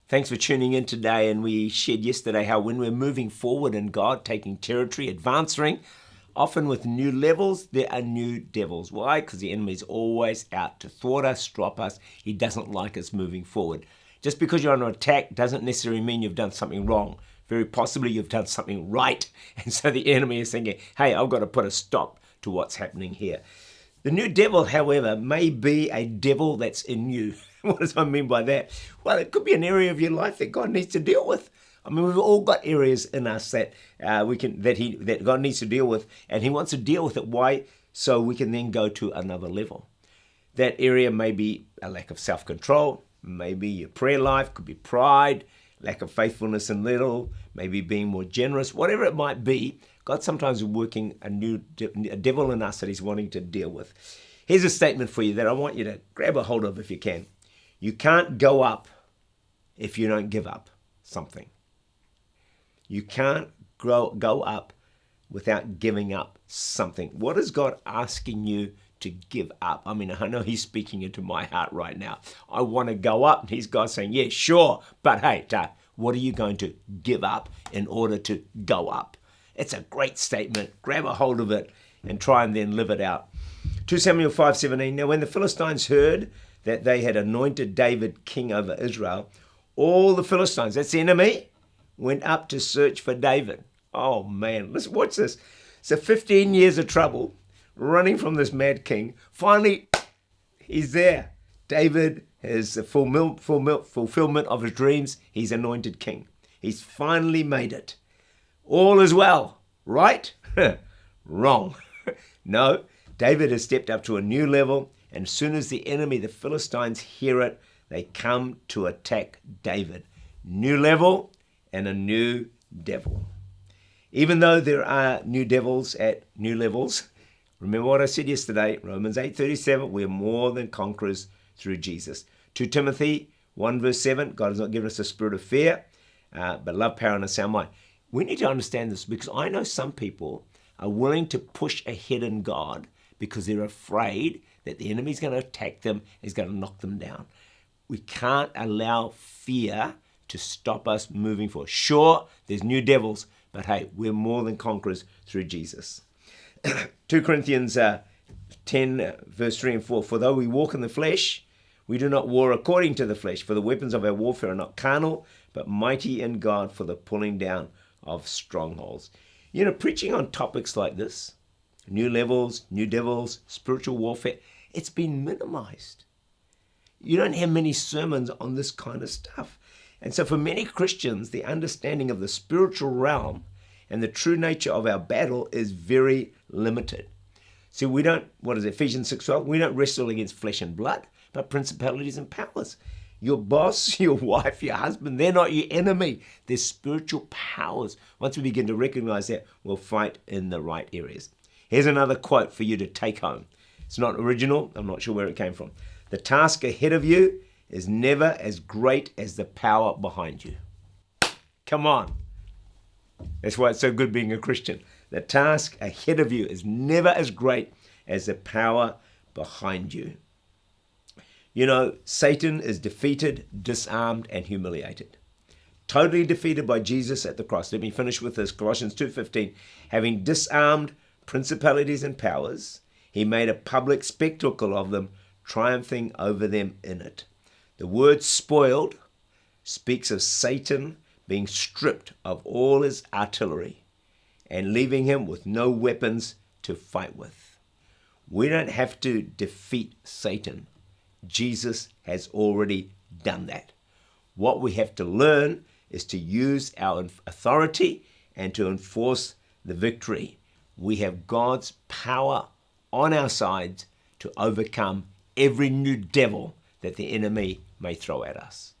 Thanks for tuning in today. And we shared yesterday how when we're moving forward in God, taking territory, advancing, often with new levels, there are new devils. Why? Because the enemy is always out to thwart us, stop us. He doesn't like us moving forward. Just because you're under attack doesn't necessarily mean you've done something wrong. Very possibly you've done something right. And so the enemy is thinking, hey, I've got to put a stop to what's happening here. The new devil, however, may be a devil that's in you. What does I mean by that? Well, it could be an area of your life that God needs to deal with. I mean, we've all got areas in us that that God needs to deal with, and He wants to deal with it. Why? So we can then go to another level. That area may be a lack of self-control, maybe your prayer life, could be pride, lack of faithfulness in little, maybe being more generous, whatever it might be. God sometimes is working a devil in us that He's wanting to deal with. Here's a statement for you that I want you to grab a hold of if you can. You can't go up if you don't give up something. You can't go up without giving up something. What is God asking you to give up? I mean, I know He's speaking into my heart right now. I want to go up. And He's God saying, yeah, sure. But hey, what are you going to give up in order to go up? It's a great statement. Grab a hold of it and try and then live it out. 2 Samuel 5:17. Now, when the Philistines heard that they had anointed David king over Israel, all the Philistines, that's the enemy, went up to search for David. Oh, man. Listen, watch this. So 15 years of trouble, running from this mad king. Finally, he's there. David has the fulfillment of his dreams. He's anointed king. He's finally made it. All is well, right? Wrong. No, David has stepped up to a new level, and as soon as the enemy, the Philistines, hear it, they come to attack David. New level and a new devil. Even though there are new devils at new levels, remember what I said yesterday, Romans 8:37, we're more than conquerors through Jesus. 2 Timothy 1 verse 7, God has not given us a spirit of fear, but love, power, and a sound mind. We need to understand this because I know some people are willing to push ahead in God because they're afraid that the enemy's going to attack them, is going to knock them down. We can't allow fear to stop us moving forward. Sure, there's new devils, but hey, we're more than conquerors through Jesus. 2 Corinthians 10 verse 3 and 4, for though we walk in the flesh, we do not war according to the flesh, for the weapons of our warfare are not carnal, but mighty in God for the pulling down of strongholds. You know, preaching on topics like this, new levels, new devils, spiritual warfare, it's been minimized. You don't have many sermons on this kind of stuff. And so for many Christians, the understanding of the spiritual realm and the true nature of our battle is very limited. See, we don't, Ephesians 6:12, we don't wrestle against flesh and blood, but principalities and powers. Your boss, your wife, your husband, they're not your enemy. They're spiritual powers. Once we begin to recognize that, we'll fight in the right areas. Here's another quote for you to take home. It's not original. I'm not sure where it came from. The task ahead of you is never as great as the power behind you. Come on. That's why it's so good being a Christian. The task ahead of you is never as great as the power behind you. You know, Satan is defeated, disarmed, and humiliated. Totally defeated by Jesus at the cross. Let me finish with this. Colossians 2:15. Having disarmed principalities and powers, He made a public spectacle of them, triumphing over them in it. The word spoiled speaks of Satan being stripped of all his artillery and leaving him with no weapons to fight with. We don't have to defeat Satan. Jesus has already done that. What we have to learn is to use our authority and to enforce the victory. We have God's power on our side to overcome every new devil that the enemy may throw at us.